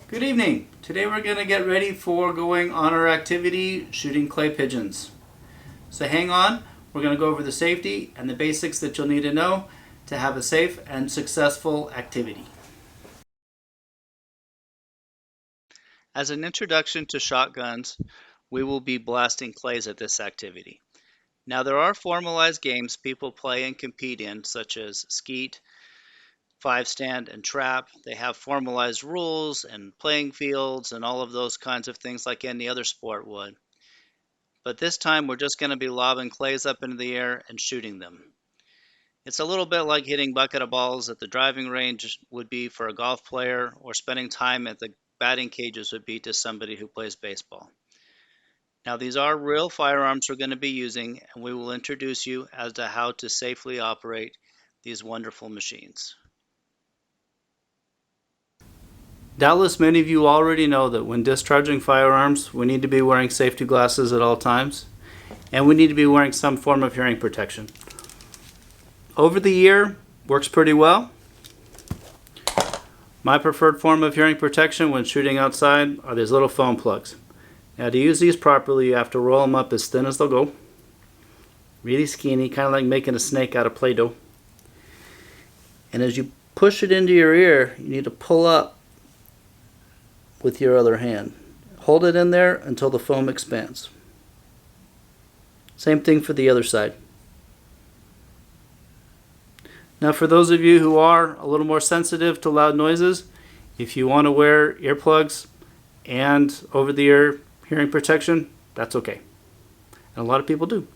Good evening. Today we're going to get ready for going on our activity shooting clay pigeons. So hang on, we're going to go over the safety and the basics that you'll need to know to have a safe and successful activity. As an introduction to shotguns, we will be blasting clays at this activity. Now there are formalized games people play and compete in, such as skeet, five stand, and trap. They have formalized rules and playing fields and all of those kinds of things like any other sport would. But this time we're just going to be lobbing clays up into the air and shooting them. It's a little bit like hitting bucket of balls at the driving range would be for a golf player, or spending time at the batting cages would be to somebody who plays baseball. Now these are real firearms we're going to be using, and we will introduce you as to how to safely operate these wonderful machines. Doubtless many of you already know that when discharging firearms, we need to be wearing safety glasses at all times, and we need to be wearing some form of hearing protection. Over the ear works pretty well. My preferred form of hearing protection when shooting outside are these little foam plugs. Now to use these properly, you have to roll them up as thin as they'll go. Really skinny, kind of like making a snake out of Play-Doh. And as you push it into your ear, you need to pull up with your other hand. Hold it in there until the foam expands. Same thing for the other side. Now for those of you who are a little more sensitive to loud noises, if you want to wear earplugs and over-the-ear hearing protection, that's okay. And a lot of people do.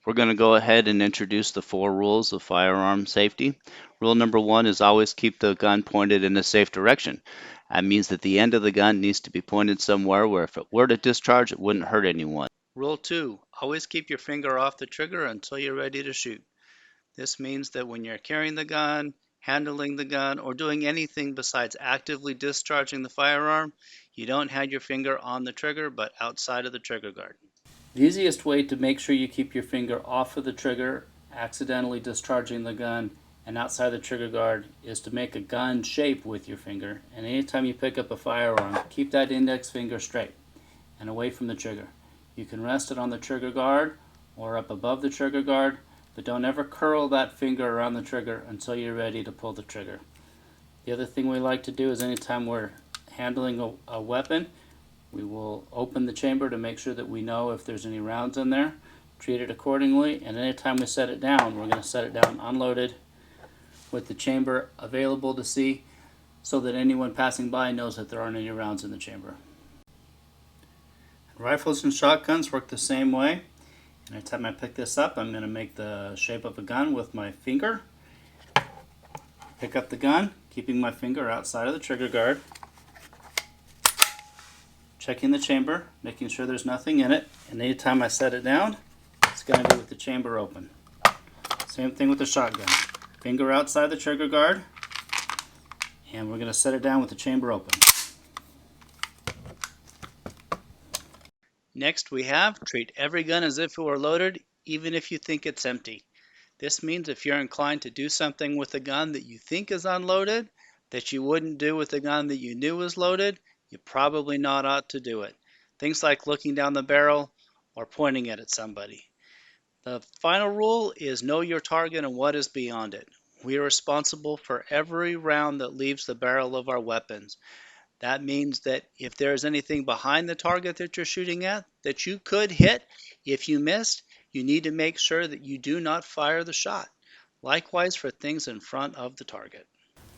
We're going to go ahead and introduce the 4 rules of firearm safety. Rule number 1 is always keep the gun pointed in a safe direction. That means that the end of the gun needs to be pointed somewhere where if it were to discharge, it wouldn't hurt anyone. Rule 2, always keep your finger off the trigger until you're ready to shoot. This means that when you're carrying the gun, handling the gun, or doing anything besides actively discharging the firearm, you don't have your finger on the trigger but outside of the trigger guard. The easiest way to make sure you keep your finger off of the trigger, accidentally discharging the gun, and outside the trigger guard is to make a gun shape with your finger. And anytime you pick up a firearm, keep that index finger straight and away from the trigger. You can rest it on the trigger guard or up above the trigger guard, but don't ever curl that finger around the trigger until you're ready to pull the trigger. The other thing we like to do is anytime we're handling a weapon, we will open the chamber to make sure that we know if there's any rounds in there, treat it accordingly, and anytime we set it down, we're going to set it down unloaded with the chamber available to see so that anyone passing by knows that there aren't any rounds in the chamber. Rifles and shotguns work the same way. Anytime I pick this up, I'm going to make the shape of a gun with my finger. Pick up the gun, keeping my finger outside of the trigger guard. Checking the chamber, making sure there's nothing in it. And anytime I set it down, it's going to be with the chamber open. Same thing with the shotgun. Finger outside the trigger guard, and we're going to set it down with the chamber open. Next we have treat every gun as if it were loaded, even if you think it's empty. This means if you're inclined to do something with a gun that you think is unloaded, that you wouldn't do with a gun that you knew was loaded, you probably not ought to do it. Things like looking down the barrel or pointing it at somebody. The final rule is know your target and what is beyond it. We are responsible for every round that leaves the barrel of our weapons. That means that if there's anything behind the target that you're shooting at that you could hit, if you missed, you need to make sure that you do not fire the shot. Likewise for things in front of the target.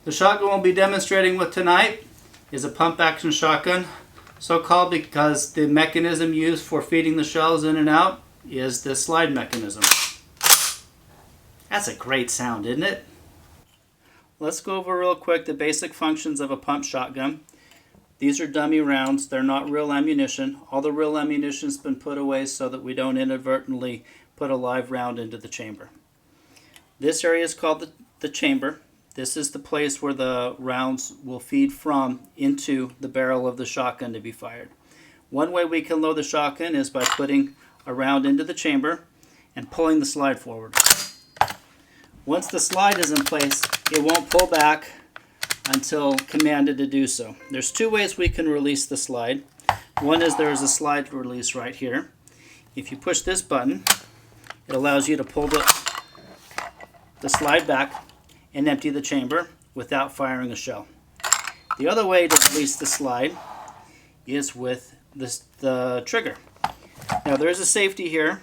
The shotgun we'll be demonstrating with tonight is a pump action shotgun, so called because the mechanism used for feeding the shells in and out is the slide mechanism. That's a great sound, isn't it? Let's go over real quick the basic functions of a pump shotgun. These are dummy rounds. They're not real ammunition. All the real ammunition's been put away so that we don't inadvertently put a live round into the chamber. This area is called the chamber. This is the place where the rounds will feed from into the barrel of the shotgun to be fired. One way we can load the shotgun is by putting a round into the chamber and pulling the slide forward. Once the slide is in place, it won't pull back until commanded to do so. There's two ways we can release the slide. One is there is a slide release right here. If you push this button, it allows you to pull the slide back and empty the chamber without firing a shell. The other way to release the slide is with the trigger. Now there is a safety here,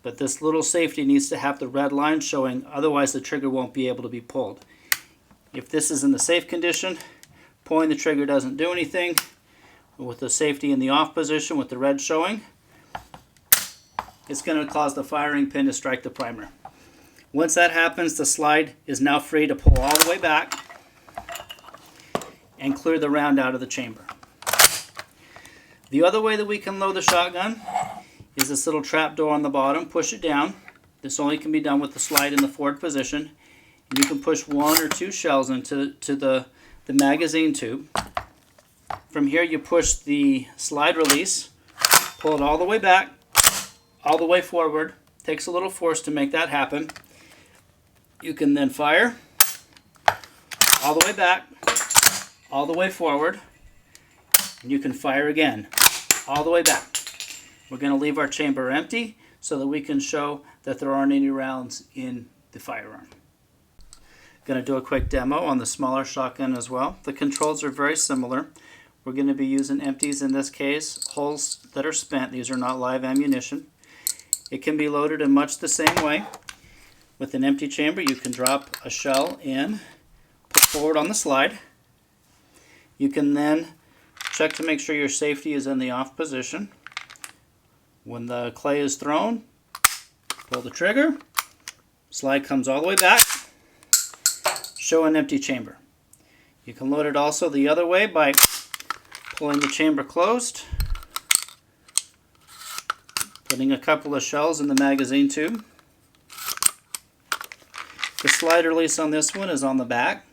but this little safety needs to have the red line showing, otherwise the trigger won't be able to be pulled. If this is in the safe condition, pulling the trigger doesn't do anything. With the safety in the off position with the red showing, it's going to cause the firing pin to strike the primer. Once that happens, the slide is now free to pull all the way back and clear the round out of the chamber. The other way that we can load the shotgun is this little trap door on the bottom. Push it down. This only can be done with the slide in the forward position. And you can push 1 or 2 shells into the magazine tube. From here you push the slide release, pull it all the way back, all the way forward. Takes a little force to make that happen. You can then fire all the way back, all the way forward, and you can fire again, all the way back. We're going to leave our chamber empty so that we can show that there aren't any rounds in the firearm. Going to do a quick demo on the smaller shotgun as well. The controls are very similar. We're going to be using empties in this case, holes that are spent. These are not live ammunition. It can be loaded in much the same way. With an empty chamber, you can drop a shell in, put forward on the slide. You can then check to make sure your safety is in the off position. When the clay is thrown, pull the trigger, slide comes all the way back, show an empty chamber. You can load it also the other way by pulling the chamber closed, putting a couple of shells in the magazine tube. The slide release on this one is on the back.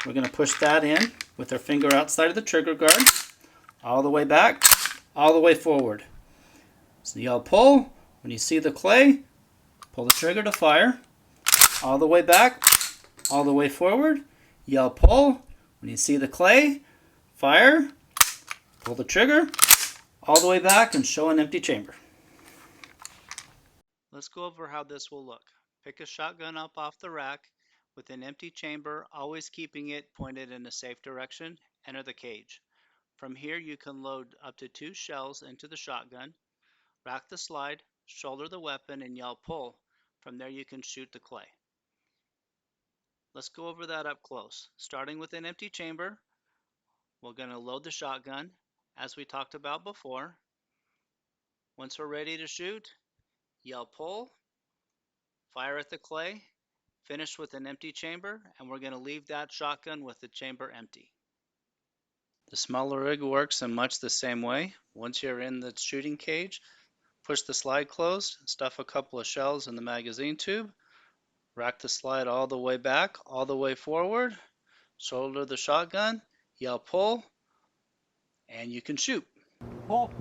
We're going to push that in with our finger outside of the trigger guard, all the way back, all the way forward. So yell pull. When you see the clay, pull the trigger to fire, all the way back, all the way forward. Yell pull. When you see the clay, fire, pull the trigger, all the way back, and show an empty chamber. Let's go over how this will look. Pick a shotgun up off the rack with an empty chamber, always keeping it pointed in a safe direction. Enter the cage. From here you can load up to 2 shells into the shotgun, rack the slide, shoulder the weapon, and yell pull. From there you can shoot the clay. Let's go over that up close. Starting with an empty chamber, we're going to load the shotgun as we talked about before. Once we're ready to shoot, yell pull, fire at the clay, finish with an empty chamber, and we're going to leave that shotgun with the chamber empty. The smaller rig works in much the same way. Once you're in the shooting cage, push the slide closed, stuff a couple of shells in the magazine tube, rack the slide all the way back, all the way forward, shoulder the shotgun, yell pull, and you can shoot. Pull.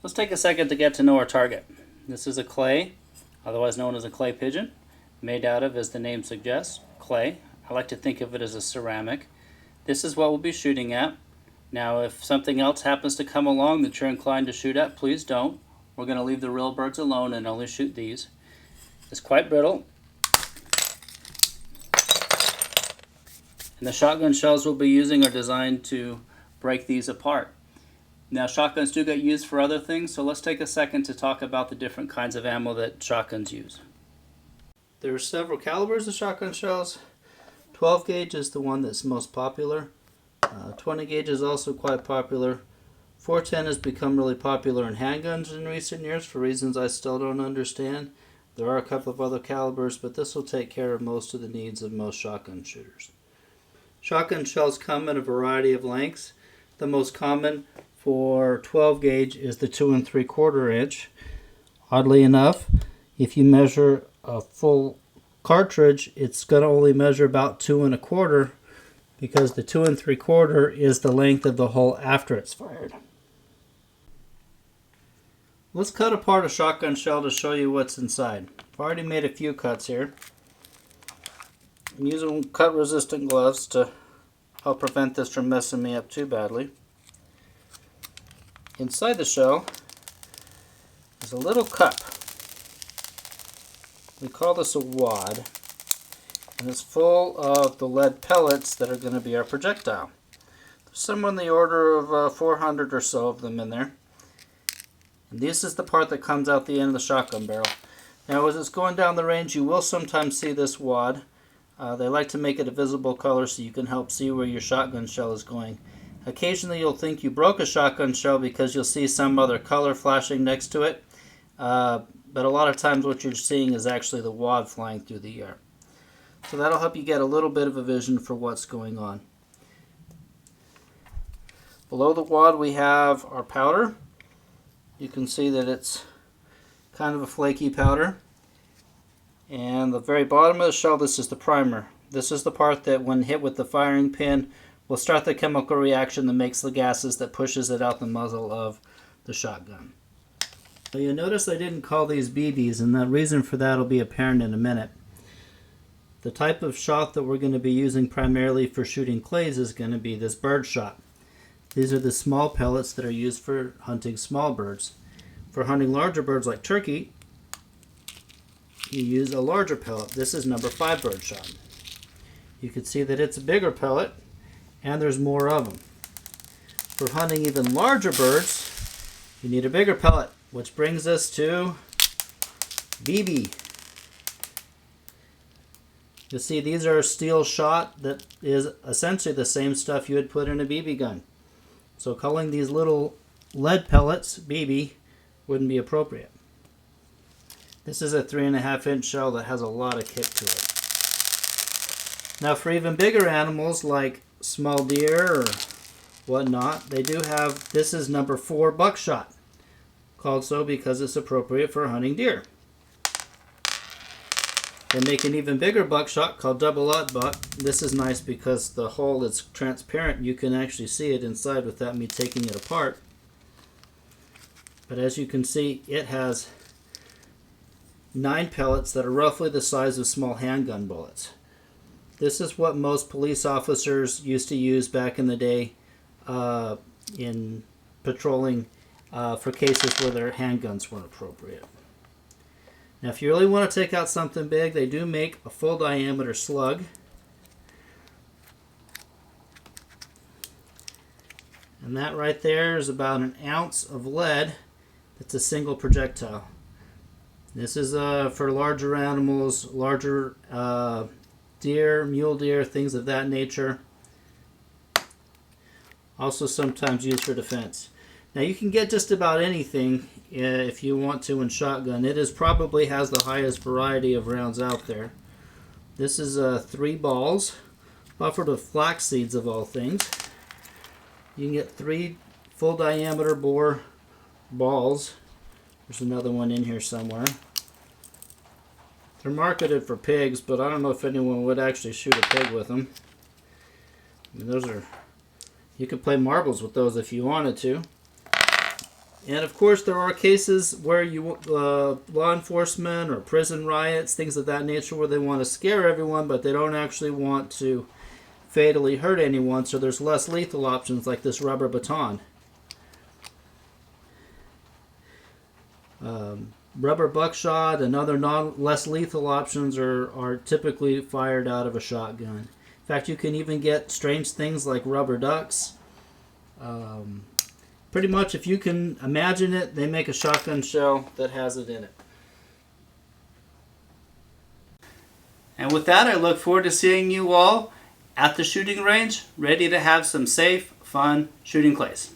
Let's take a second to get to know our target. This is a clay, otherwise known as a clay pigeon, made out of, as the name suggests, clay. I like to think of it as a ceramic. This is what we'll be shooting at. Now if something else happens to come along that you're inclined to shoot at, please don't. We're going to leave the real birds alone and only shoot these. It's quite brittle. And the shotgun shells we'll be using are designed to break these apart. Now shotguns do get used for other things, so let's take a second to talk about the different kinds of ammo that shotguns use. There are several calibers of shotgun shells. 12 gauge is the one that's most popular. 20 gauge is also quite popular. 410 has become really popular in handguns in recent years for reasons I still don't understand. There are a couple of other calibers, but this will take care of most of the needs of most shotgun shooters. Shotgun shells come in a variety of lengths. The most common for 12 gauge is the 2 3/4 inch. Oddly enough, if you measure a full cartridge, it's going to only measure about 2 1/4 because the 2 3/4 is the length of the hole after it's fired. Let's cut apart a shotgun shell to show you what's inside. I've already made a few cuts here. I'm using cut-resistant gloves to help prevent this from messing me up too badly. Inside the shell is a little cup. We call this a wad, and it's full of the lead pellets that are going to be our projectile. There's somewhere in the order of 400 or so of them in there. And this is the part that comes out the end of the shotgun barrel. Now as it's going down the range, you will sometimes see this wad. They like to make it a visible color so you can help see where your shotgun shell is going. Occasionally you'll think you broke a shotgun shell because you'll see some other color flashing next to it. But a lot of times what you're seeing is actually the wad flying through the air. So that'll help you get a little bit of a vision for what's going on. Below the wad we have our powder. You can see that it's kind of a flaky powder. And the very bottom of the shell, this is the primer. This is the part that when hit with the firing pin will start the chemical reaction that makes the gases that pushes it out the muzzle of the shotgun. So you'll notice I didn't call these BBs, and the reason for that will be apparent in a minute. The type of shot that we're going to be using primarily for shooting clays is going to be this bird shot. These are the small pellets that are used for hunting small birds. For hunting larger birds like turkey, you use a larger pellet. This is number 5 bird shot. You can see that it's a bigger pellet and there's more of them. For hunting even larger birds, you need a bigger pellet, which brings us to BB. You'll see these are steel shot that is essentially the same stuff you would put in a BB gun. So calling these little lead pellets BB wouldn't be appropriate. This is a 3.5-inch shell that has a lot of kick to it. Now for even bigger animals like small deer or whatnot, they do have, this is number 4 buckshot, called so because it's appropriate for hunting deer. They make an even bigger buckshot called double-aught buck. This is nice because the hole is transparent. You can actually see it inside without me taking it apart. But as you can see, it has 9 pellets that are roughly the size of small handgun bullets. This is what most police officers used to use back in the day in patrolling for cases where their handguns weren't appropriate. Now if you really want to take out something big, they do make a full diameter slug. And that right there is about 1 ounce of lead. That's a single projectile. This is for larger animals, larger deer, mule deer, things of that nature. Also sometimes used for defense. Now you can get just about anything if you want to in shotgun. It probably has the highest variety of rounds out there. This is 3 balls, buffered with flax seeds of all things. You can get 3 full diameter bore balls. There's another one in here somewhere. They're marketed for pigs, but I don't know if anyone would actually shoot a pig with them. I mean, those are, you could play marbles with those if you wanted to. And of course there are cases where you law enforcement or prison riots, things of that nature, where they want to scare everyone but they don't actually want to fatally hurt anyone, so there's less lethal options like this rubber baton. Rubber buckshot and other less lethal options are typically fired out of a shotgun. In fact, you can even get strange things like rubber ducks. Pretty much, if you can imagine it, they make a shotgun shell that has it in it. And with that, I look forward to seeing you all at the shooting range, ready to have some safe, fun shooting clays.